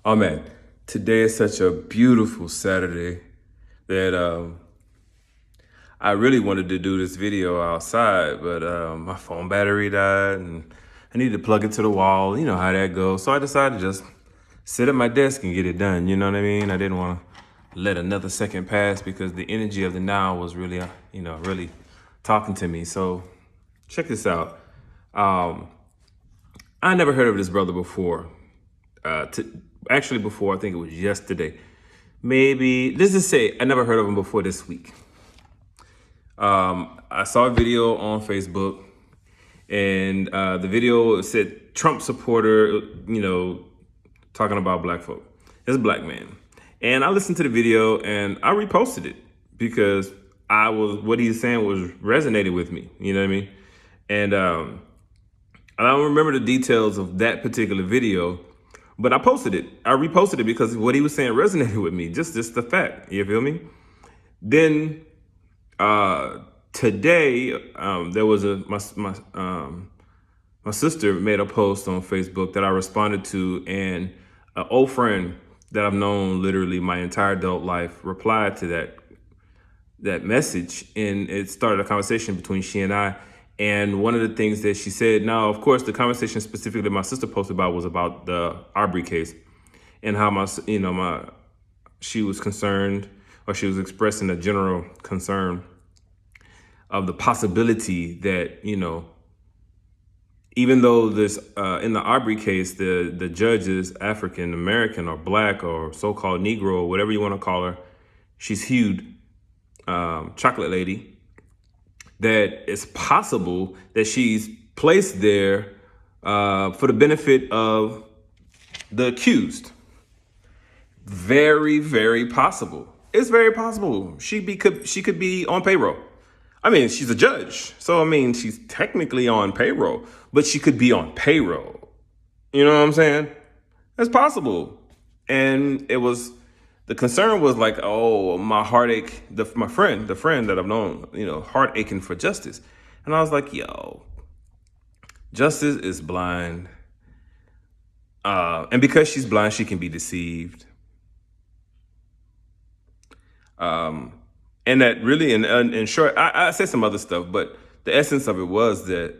Oh man, today is such a beautiful Saturday that I really wanted to do this video outside, but my phone battery died and I needed to plug it to the wall. You know how that goes. So I decided to just sit at my desk and get it done. You know what I mean? I didn't want to let another second pass because the energy of the now was really, really talking to me. So check this out. I never heard of this brother before. Actually, before, I think it was yesterday. Maybe, let's just say I never heard of him before this week. I saw a video on Facebook, and the video said Trump supporter, talking about black folk. It's a black man. And I listened to the video and I reposted it because what he was saying was resonated with me. You know what I mean? And I don't remember the details of that particular video, but I posted it. I reposted it because what he was saying resonated with me. Just the fact. You feel me? Then today there was my sister made a post on Facebook that I responded to, and an old friend that I've known literally my entire adult life replied to that message, and it started a conversation between she and I. And one of the things that she said, now, of course, the conversation specifically that my sister posted about was about the Arbery case and how she was concerned, or she was expressing a general concern of the possibility that, even though this, in the Arbery case, the judge is African American or black or so-called Negro or whatever you want to call her, she's hued, chocolate lady, that it's possible that she's placed there for the benefit of the accused. Very, very possible. It's very possible. She could be on payroll. I mean, she's a judge, so I mean, she's technically on payroll, but she could be on payroll. You know what I'm saying? It's possible. And the concern was like, oh, my heartache, the friend that I've known, heart aching for justice. And I was like, yo, justice is blind. And because she's blind, she can be deceived. And that really, in short, I said some other stuff, but the essence of it was that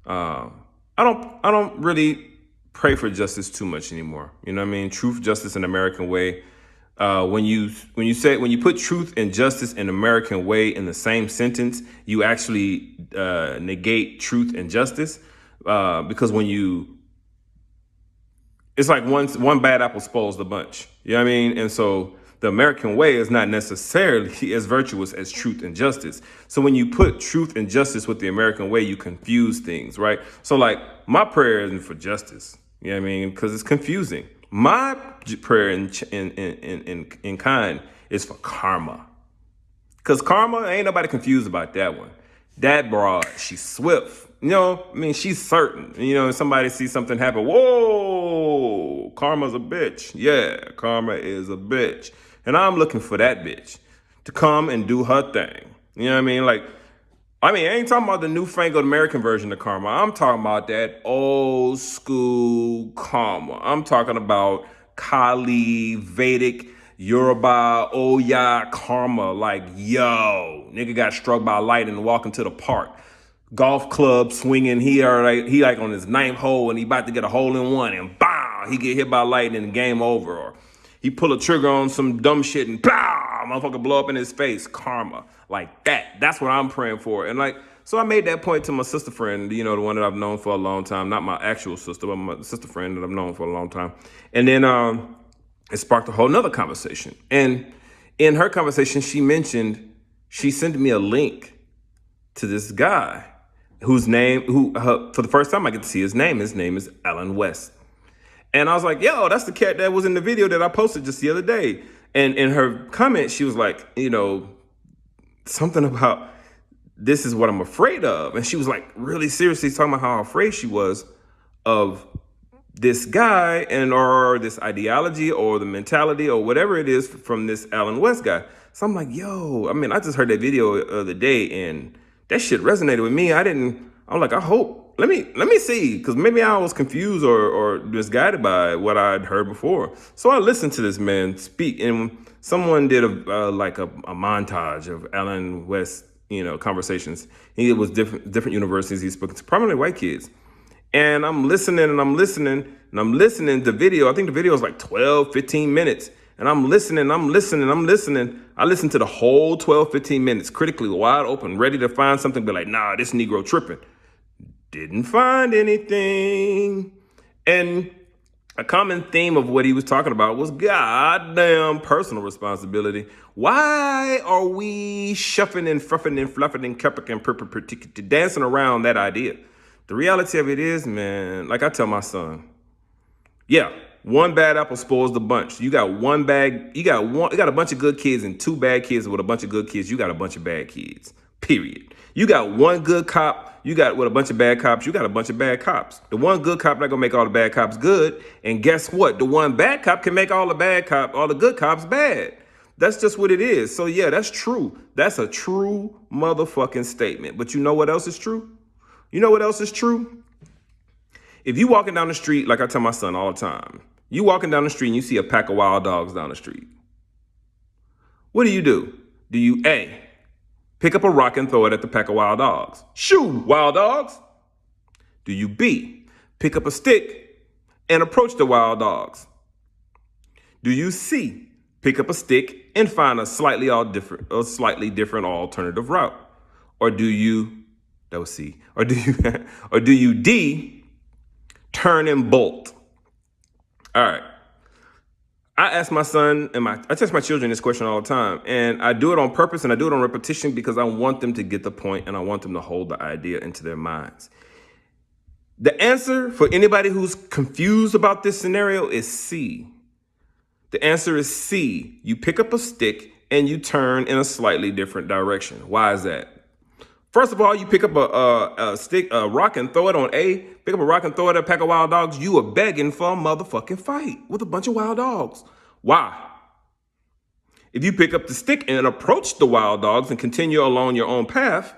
I don't really pray for justice too much anymore. You know what I mean? Truth, justice, and American way. When you put truth and justice and American way in the same sentence, you actually negate truth and justice, because it's like one bad apple spoils the bunch. You know what I mean? And so the American way is not necessarily as virtuous as truth and justice. So when you put truth and justice with the American way, you confuse things, right? So like my prayer isn't for justice. You know what I mean? Because it's confusing. My prayer in kind is for karma. Because karma, ain't nobody confused about that one. That broad, she's swift. She's certain. If somebody sees something happen, whoa, karma's a bitch. Yeah, karma is a bitch. And I'm looking for that bitch to come and do her thing. You know what I mean? I ain't talking about the newfangled American version of karma. I'm talking about that old school karma. I'm talking about Kali, Vedic, Yoruba, Oya karma. Like, yo, nigga got struck by lightning walking to the park. Golf club swinging. He like on his ninth hole and he about to get a hole in one, and bam, he get hit by lightning and game over. Or he pull a trigger on some dumb shit and blah, motherfucker blow up in his face. Karma. Like that. That's what I'm praying for. And so I made that point to my sister friend, the one that I've known for a long time. Not my actual sister, but my sister friend that I've known for a long time. And then it sparked a whole nother conversation. And in her conversation, she sent me a link to this guy for the first time I get to see his name. His name is Alan West. And I was like, yo, that's the cat that was in the video that I posted just the other day. And in her comment, she was like, something about, this is what I'm afraid of. And she was like really seriously talking about how afraid she was of this guy or this ideology or the mentality or whatever it is from this Alan West guy. So I'm like, yo, I just heard that video the other day and that shit resonated with me. I'm like, I hope let me see, because maybe I was confused or misguided by what I'd heard before. So I listened to this man speak, and someone did a montage of Alan West, conversations. He was different universities. He spoke to primarily white kids. And I'm listening and I'm listening and I'm listening to video. I think the video is like 12, 15 minutes. And I'm listening. I listened to the whole 12, 15 minutes, critically wide open, ready to find something, but like, nah, this Negro tripping. Didn't find anything. And a common theme of what he was talking about was goddamn personal responsibility. Why are we shuffling and fruffing and fluffing and cupping and dancing around that idea? The reality of it is, man, like I tell my son, yeah, one bad apple spoils the bunch. You got you got a bunch of good kids and two bad kids with a bunch of good kids. You got a bunch of bad kids, period. You got one good cop, with a bunch of bad cops, you got a bunch of bad cops. The one good cop not gonna make all the bad cops good. And guess what? The one bad cop can make all the good cops bad. That's just what it is. So yeah, that's true. That's a true motherfucking statement. But you know what else is true? You know what else is true? If you walking down the street, like I tell my son all the time, you walking down the street and you see a pack of wild dogs down the street. What do? Do you A, pick up a rock and throw it at the pack of wild dogs? Shoo, wild dogs. Do you B, pick up a stick and approach the wild dogs? Do you C, pick up a stick and find a slightly different alternative route? Or do you, that was C, or do you D, turn and bolt? All right. I ask my son I teach my children this question all the time, and I do it on purpose and I do it on repetition because I want them to get the point and I want them to hold the idea into their minds. The answer for anybody who's confused about this scenario is C. The answer is C. You pick up a stick and you turn in a slightly different direction. Why is that? First of all, you pick up a rock and throw it on A, pick up a rock and throw it at a pack of wild dogs, you are begging for a motherfucking fight with a bunch of wild dogs. Why? If you pick up the stick and approach the wild dogs and continue along your own path,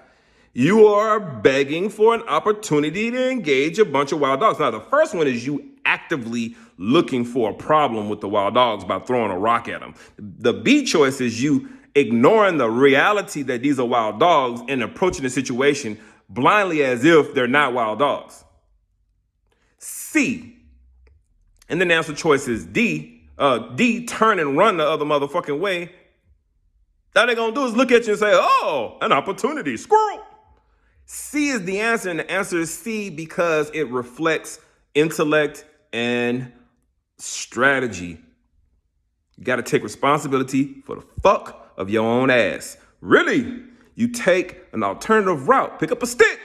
you are begging for an opportunity to engage a bunch of wild dogs. Now, the first one is you actively looking for a problem with the wild dogs by throwing a rock at them. The B choice is you ignoring the reality that these are wild dogs and approaching the situation blindly as if they're not wild dogs. C. And then the answer choice is D. D, turn and run the other motherfucking way. All they're gonna do is look at you and say, oh, an opportunity, squirrel. C is the answer, and the answer is C because it reflects intellect and strategy. You gotta take responsibility for the fuck of your own ass. Really, you take an alternative route. Pick up a stick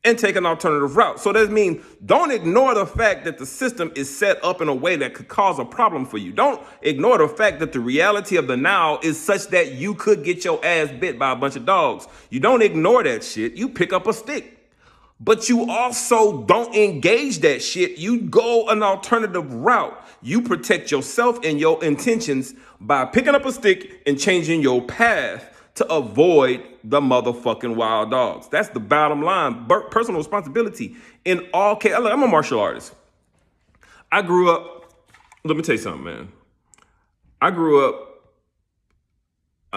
and take an alternative route. So that means don't ignore the fact that the system is set up in a way that could cause a problem for you. Don't ignore the fact that the reality of the now is such that you could get your ass bit by a bunch of dogs. You don't ignore that shit. You pick up a stick. But you also don't engage that shit. You go an alternative route. You protect yourself and your intentions by picking up a stick and changing your path to avoid the motherfucking wild dogs. That's the bottom line. Personal responsibility in all cases. I'm a martial artist. I grew up, let me tell you something, man. I grew up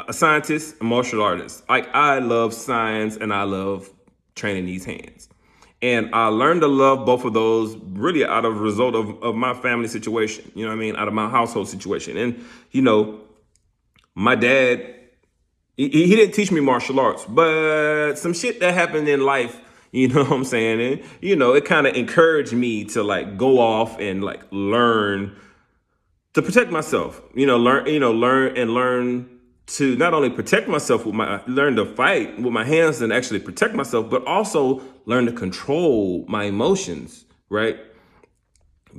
a scientist, a martial artist. Like, I love science and I love training these hands. And I learned to love both of those really out of a result of my family situation, you know what I mean? Out of my household situation. And, my dad, he didn't teach me martial arts, but some shit that happened in life, you know what I'm saying? And, it kind of encouraged me to like go off and like learn to protect myself, learn to not only protect myself learn to fight with my hands and actually protect myself, but also learn to control my emotions, right?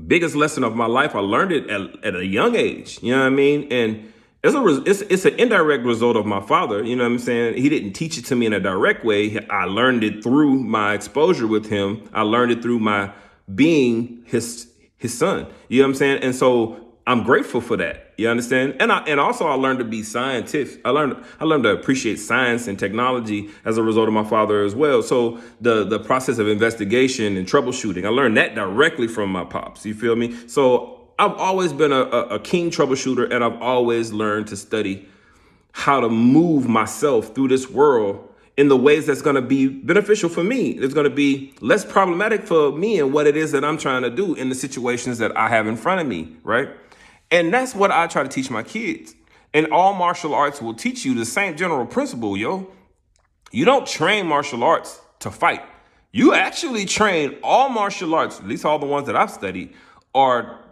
Biggest lesson of my life, I learned it at a young age, you know what I mean? And it's an indirect result of my father, you know what I'm saying? He didn't teach it to me in a direct way. I learned it through my exposure with him. I learned it through my being his son, you know what I'm saying? And so I'm grateful for that. You understand? And also I learned to be scientific. I learned to appreciate science and technology as a result of my father as well. So the process of investigation and troubleshooting, I learned that directly from my pops. You feel me? So I've always been a keen troubleshooter, and I've always learned to study how to move myself through this world in the ways that's going to be beneficial for me. It's going to be less problematic for me and what it is that I'm trying to do in the situations that I have in front of me, right? And that's what I try to teach my kids. And all martial arts will teach you the same general principle, yo. You don't train martial arts to fight. You actually train all martial arts, at least all the ones that I've studied, are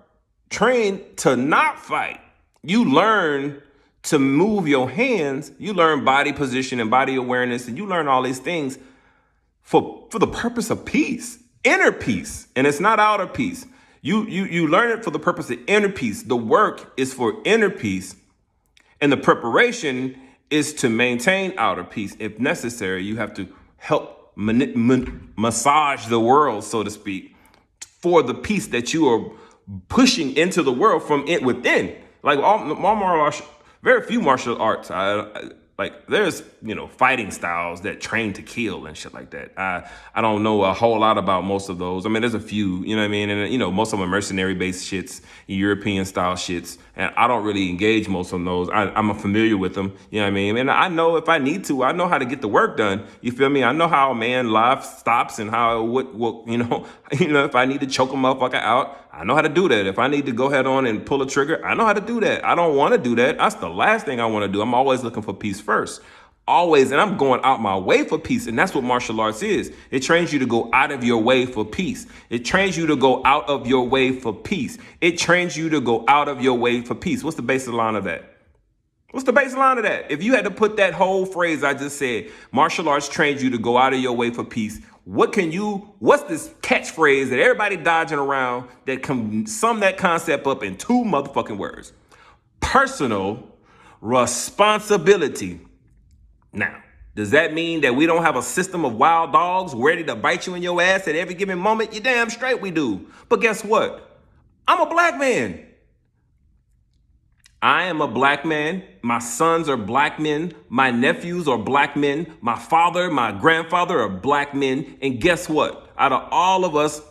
trained to not fight. You learn to move your hands, you learn body position and body awareness, and you learn all these things for the purpose of peace, inner peace, and it's not outer peace. You learn it for the purpose of inner peace. The work is for inner peace, and the preparation is to maintain outer peace. If necessary, you have to help massage the world, so to speak, for the peace that you are pushing into the world from it within. Like all martial arts, very few martial arts. Like there's fighting styles that train to kill and shit like that. I don't know a whole lot about most of those. I mean, there's a few, you know what I mean, and most of them are mercenary based shits, European style shits, and I don't really engage most of those. I'm familiar with them, you know what I mean, and I know if I need to, I know how to get the work done. You feel me? I know how a man life stops and how what if I need to choke a motherfucker out, I know how to do that. If I need to go head on and pull a trigger, I know how to do that. I don't want to do that. That's the last thing I want to do. I'm always looking for peace first. Always. And I'm going out my way for peace. And that's what martial arts is. It trains you to go out of your way for peace. It trains you to go out of your way for peace. It trains you to go out of your way for peace. What's the baseline of that? What's the baseline of that? If you had to put that whole phrase I just said, martial arts trains you to go out of your way for peace. What's this catchphrase that everybody dodging around that can sum that concept up in 2 motherfucking words? Personal responsibility. Now, does that mean that we don't have a system of wild dogs ready to bite you in your ass at every given moment? You damn straight we do. But guess what? I'm a black man. I am a black man. My sons are black men. My nephews are black men. My father, my grandfather are black men. And guess what? Out of all of us,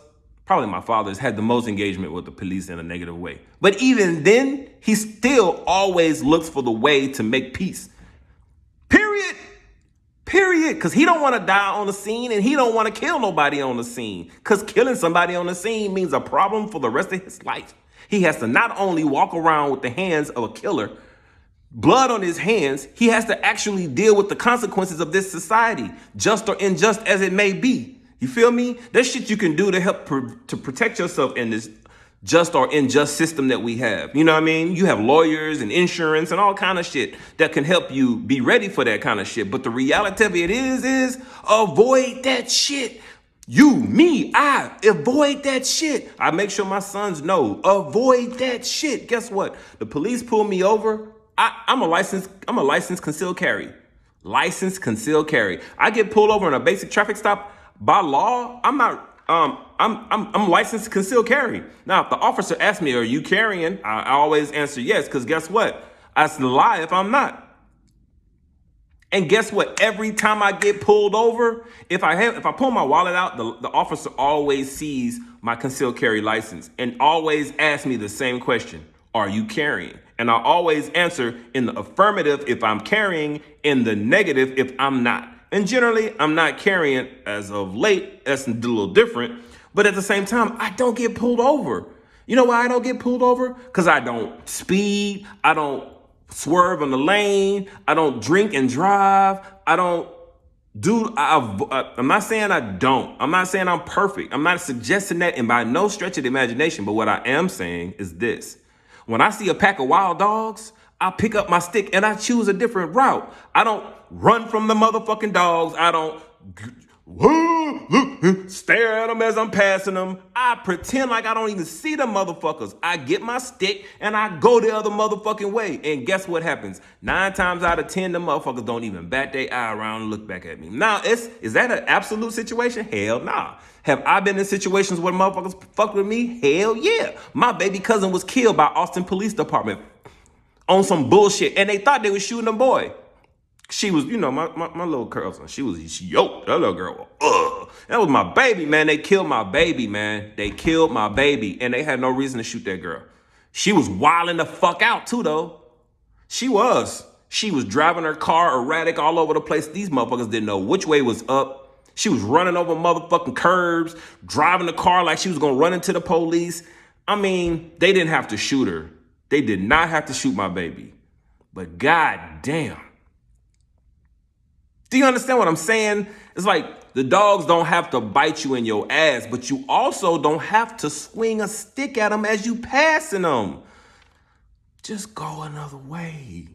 probably my father's had the most engagement with the police in a negative way. But even then, he still always looks for the way to make peace. Period. Because he don't want to die on the scene, and he don't want to kill nobody on the scene. Because killing somebody on the scene means a problem for the rest of his life. He has to not only walk around with the hands of a killer, blood on his hands, he has to actually deal with the consequences of this society, just or unjust as it may be. You feel me? There's shit you can do to help to protect yourself in this just or unjust system that we have. You know what I mean? You have lawyers and insurance and all kind of shit that can help you be ready for that kind of shit. But the reality of it is avoid that shit. You, me, I avoid that shit. I make sure my sons know, avoid that shit. Guess what? The police pull me over. I'm a licensed concealed carry. Licensed concealed carry. I get pulled over on a basic traffic stop. By law, I'm not. I'm licensed to conceal carry. Now, if the officer asks me, "Are you carrying?" I always answer yes, because guess what? That's a lie if I'm not. And guess what? Every time I get pulled over, if I pull my wallet out, the officer always sees my concealed carry license and always asks me the same question: "Are you carrying?" And I always answer in the affirmative if I'm carrying, in the negative if I'm not. And generally, I'm not carrying as of late. That's a little different. But at the same time, I don't get pulled over. You know why I don't get pulled over? Because I don't speed. I don't swerve on the lane. I don't drink and drive. I don't do. I'm not saying I don't. I'm not saying I'm perfect. I'm not suggesting that, and by no stretch of the imagination. But what I am saying is this. When I see a pack of wild dogs, I pick up my stick and I choose a different route. I don't run from the motherfucking dogs. I don't Whoa, look, stare at them as I'm passing them. I pretend like I don't even see them motherfuckers. I get my stick and I go the other motherfucking way. And guess what happens? 9 times out of 10, them motherfuckers don't even bat their eye around and look back at me. Now, is that an absolute situation? Hell nah. Have I been in situations where motherfuckers fuck with me? Hell yeah. My baby cousin was killed by Austin Police Department on some bullshit. And they thought they was shooting a boy. She was, my little cousin. She yoked. That little girl, that was my baby, man. They killed my baby, man. They killed my baby. And they had no reason to shoot that girl. She was wilding the fuck out, too, though. She was. She was driving her car erratic all over the place. These motherfuckers didn't know which way was up. She was running over motherfucking curbs, driving the car like she was going to run into the police. I mean, they didn't have to shoot her. They did not have to shoot my baby. But god damn. Do you understand what I'm saying? It's like the dogs don't have to bite you in your ass, but you also don't have to swing a stick at them as you passing them. Just go another way.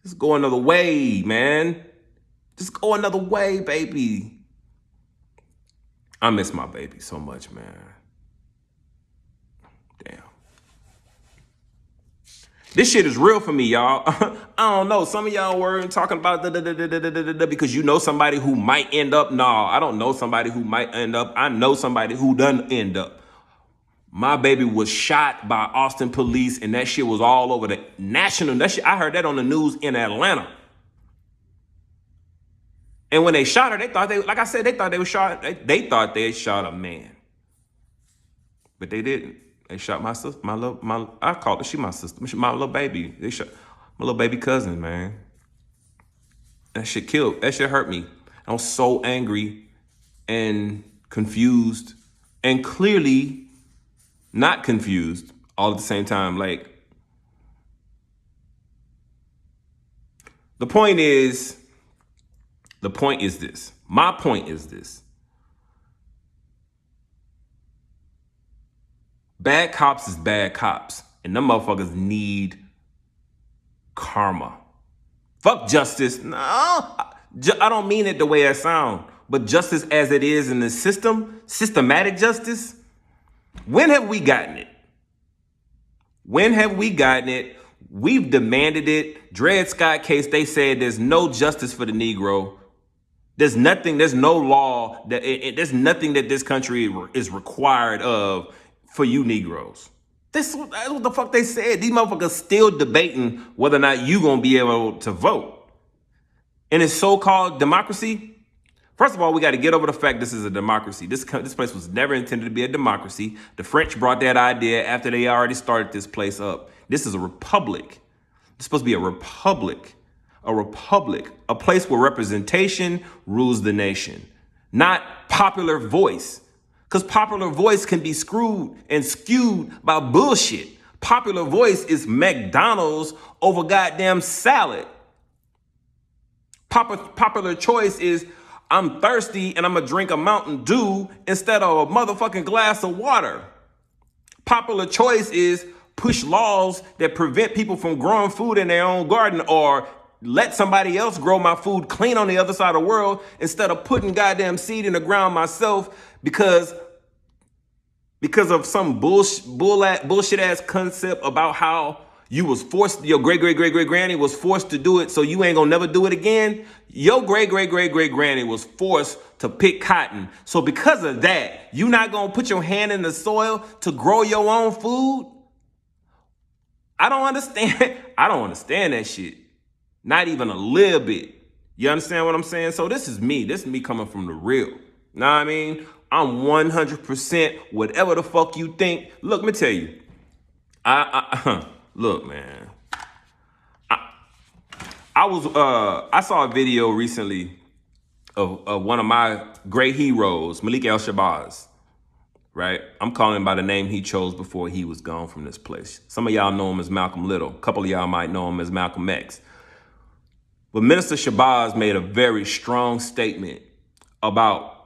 Just go another way, man. Just go another way, baby. I miss my baby so much, man. Damn. This shit is real for me, y'all. I don't know. Some of y'all were talking about because you know somebody who might end up. No, I don't know somebody who might end up. I know somebody who done end up. My baby was shot by Austin police, and that shit was all over the national. That shit, I heard that on the news in Atlanta. And when they shot her, they thought they thought they was shot. They thought they shot a man, but they didn't. They shot my sister, I called her, she my sister, my little baby. They shot my little baby cousin, man. That shit killed, that shit hurt me. I was so angry and confused and clearly not confused all at the same time. Like, the point is this. My point is this. Bad cops is bad cops, and them motherfuckers need karma. Fuck justice. No, I don't mean it the way it sounds, but justice as it is in the system, systematic justice, when have we gotten it? When have we gotten it? We've demanded it. Dred Scott case, they said there's no justice for the Negro. There's no law, there's nothing that this country is required of for you Negroes. That's what the fuck they said. These motherfuckers still debating whether or not you gonna be able to vote. In its so-called democracy, first of all, we got to get over the fact this is a democracy. This place was never intended to be a democracy. The French brought that idea after they already started this place up. This is a republic. It's supposed to be a republic. A place where representation rules the nation, not popular voice. Because popular voice can be screwed and skewed by bullshit. Popular voice is McDonald's over goddamn salad. Popular choice is I'm thirsty and I'm gonna drink a Mountain Dew instead of a motherfucking glass of water. Popular choice is push laws that prevent people from growing food in their own garden, or let somebody else grow my food clean on the other side of the world instead of putting goddamn seed in the ground myself because of some bullshit ass concept about how you was forced, your great granny was forced to do it, so you ain't gonna never do it again. Your great granny was forced to pick cotton. So because of that, you not gonna put your hand in the soil to grow your own food? I don't understand that shit. Not even a little bit. You understand what I'm saying? So this is me coming from the real. Know what I mean? I'm 100% whatever the fuck you think. Look, let me tell you. Look, man. I saw a video recently of one of my great heroes, Malik El-Shabazz. Right? I'm calling him by the name he chose before he was gone from this place. Some of y'all know him as Malcolm Little. A couple of y'all might know him as Malcolm X. But Minister Shabazz made a very strong statement about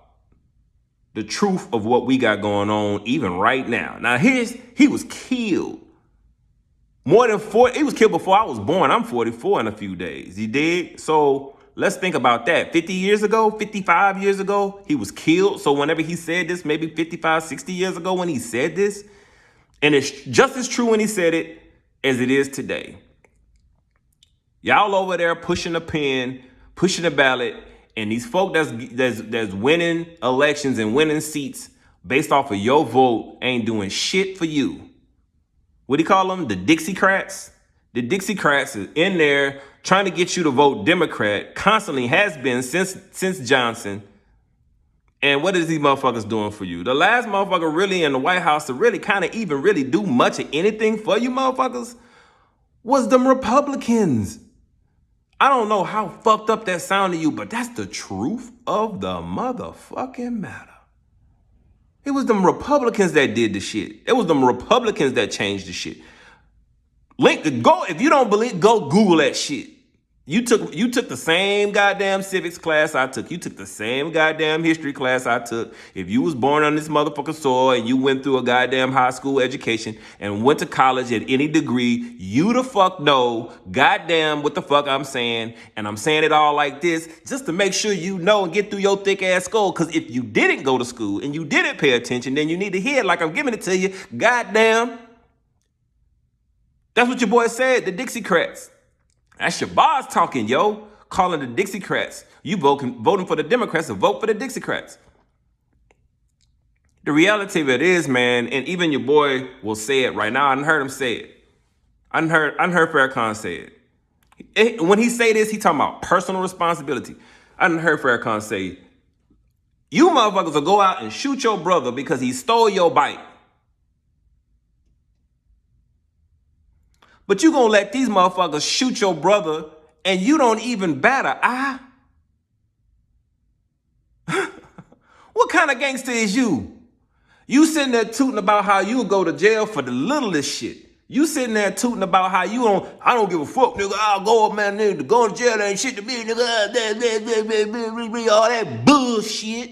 the truth of what we got going on even right now. Now, he was killed. He was killed before I was born. I'm 44 in a few days. He did. So let's think about that. 50 years ago, 55 years ago, he was killed. So whenever he said this, maybe 55, 60 years ago when he said this, and it's just as true when he said it as it is today. Y'all over there pushing the pen, pushing the ballot, and these folk that's winning elections and winning seats based off of your vote ain't doing shit for you. What do you call them? The Dixiecrats? The Dixiecrats is in there trying to get you to vote Democrat, constantly has been since Johnson. And what is these motherfuckers doing for you? The last motherfucker really in the White House to really kind of even really do much of anything for you motherfuckers was them Republicans. I don't know how fucked up that sounded to you, but that's the truth of the motherfucking matter. It was them Republicans that did the shit. It was them Republicans that changed the shit. Go if you don't believe, go Google that shit. You took the same goddamn civics class I took. You took the same goddamn history class I took. If you was born on this motherfucking soil and you went through a goddamn high school education and went to college at any degree, you the fuck know goddamn what the fuck I'm saying. And I'm saying it all like this just to make sure you know and get through your thick ass skull. Because if you didn't go to school and you didn't pay attention, then you need to hear it like I'm giving it to you. Goddamn. That's what your boy said, the Dixiecrats. That's your boss talking, yo, calling the Dixiecrats. You voting for the Democrats, so vote for the Dixiecrats. The reality of it is, man, and even your boy will say it right now. I done heard him say it. I done heard Farrakhan say it. When he say this, he talking about personal responsibility. I done heard Farrakhan say, you motherfuckers will go out and shoot your brother because he stole your bike. But you gonna let these motherfuckers shoot your brother and you don't even bat an eye? What kind of gangster is you? You sitting there tooting about how you go to jail for the littlest shit. You sitting there tooting about how I don't give a fuck, nigga. I'll go up, man, nigga. Going to jail ain't shit to me, nigga. All that bullshit.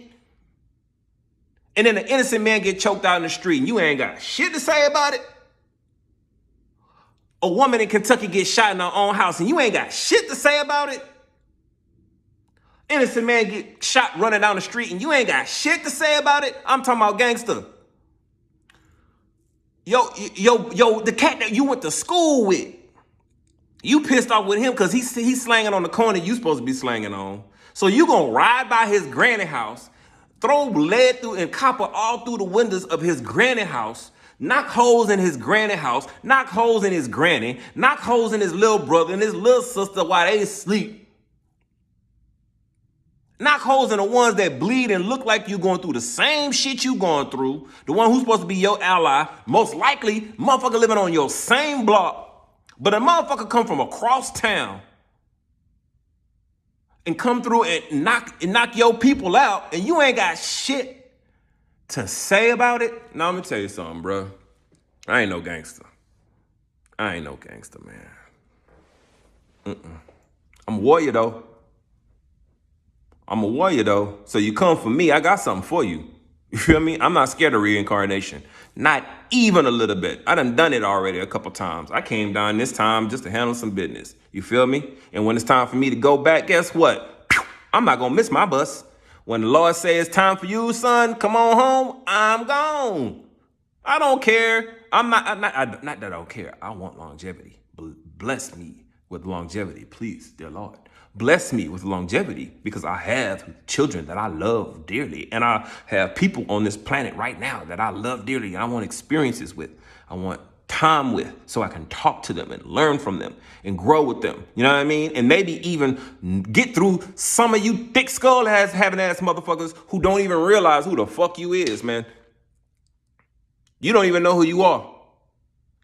And then the innocent man get choked out in the street and you ain't got shit to say about it. A woman in Kentucky gets shot in her own house and you ain't got shit to say about it. Innocent man get shot running down the street and you ain't got shit to say about it. I'm talking about gangster. Yo, the cat that you went to school with, you pissed off with him because he's slanging on the corner you supposed to be slanging on. So you gonna ride by his granny house, throw lead through and copper all through the windows of his granny house, knock holes in his granny house, knock holes in his granny, knock holes in his little brother and his little sister while they sleep. Knock holes in the ones that bleed and look like you going through the same shit you going through. The one who's supposed to be your ally, most likely motherfucker living on your same block. But a motherfucker come from across town and come through and knock your people out and you ain't got shit to say about it. Now, let me tell you something, bro. I ain't no gangster. I ain't no gangster, man. I'm a warrior, though. I'm a warrior, though. So you come for me, I got something for you. You feel me? I'm not scared of reincarnation. Not even a little bit. I done it already a couple times. I came down this time just to handle some business. You feel me? And when it's time for me to go back, guess what? I'm not gonna miss my bus. When the Lord says it's time for you, son, come on home, I'm gone. I don't care. Not that I don't care. I want longevity. Bless me with longevity, please, dear Lord. Bless me with longevity because I have children that I love dearly. And I have people on this planet right now that I love dearly. And I want experiences with. I want time with so I can talk to them and learn from them and grow with them. You know what I mean? And maybe even get through some of you thick skull ass having ass motherfuckers who don't even realize who the fuck you is, man. You don't even know who you are.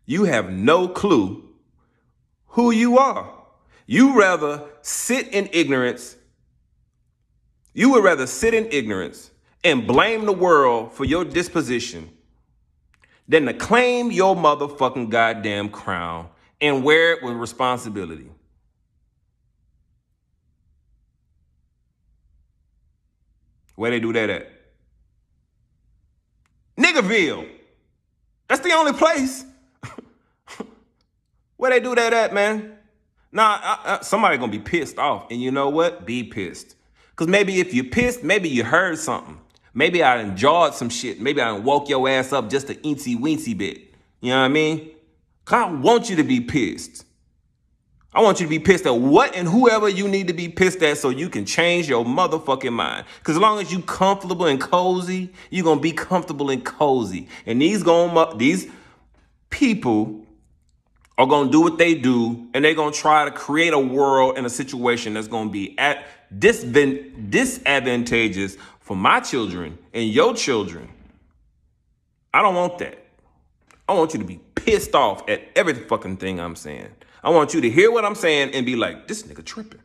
You have no clue who you are. You rather sit in ignorance. You would rather sit in ignorance and blame the world for your disposition than to claim your motherfucking goddamn crown and wear it with responsibility. Where they do that at? Niggerville. That's the only place. Where they do that at, man? Nah, somebody gonna be pissed off, and you know what? Be pissed, cause maybe if you're pissed, maybe you heard something. Maybe I enjoyed some shit. Maybe I done woke your ass up just a eensy weensy bit. You know what I mean? Cause I want you to be pissed. I want you to be pissed at what and whoever you need to be pissed at so you can change your motherfucking mind. Because as long as you comfortable and cozy, you're going to be comfortable and cozy. And these people are going to do what they do, and they're going to try to create a world and a situation that's going to be disadvantageous for my children and your children. I don't want that. I want you to be pissed off at every fucking thing I'm saying. I want you to hear what I'm saying and be like, this nigga tripping.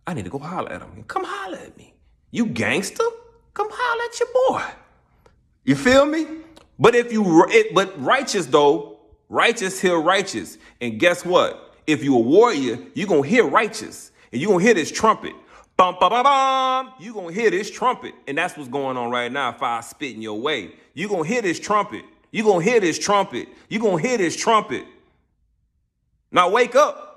I need to go holler at him. Come holler at me. You gangster? Come holler at your boy. You feel me? But but righteous though, righteous hear righteous. And guess what? If you a warrior, you gonna hear righteous. And you gonna hear this trumpet. Bum, bum, bum, bum. You gonna hear this trumpet. And that's what's going on right now if I spit in your way. You gonna hear this trumpet. You gonna hear this trumpet. You gonna hear this trumpet. Now wake up.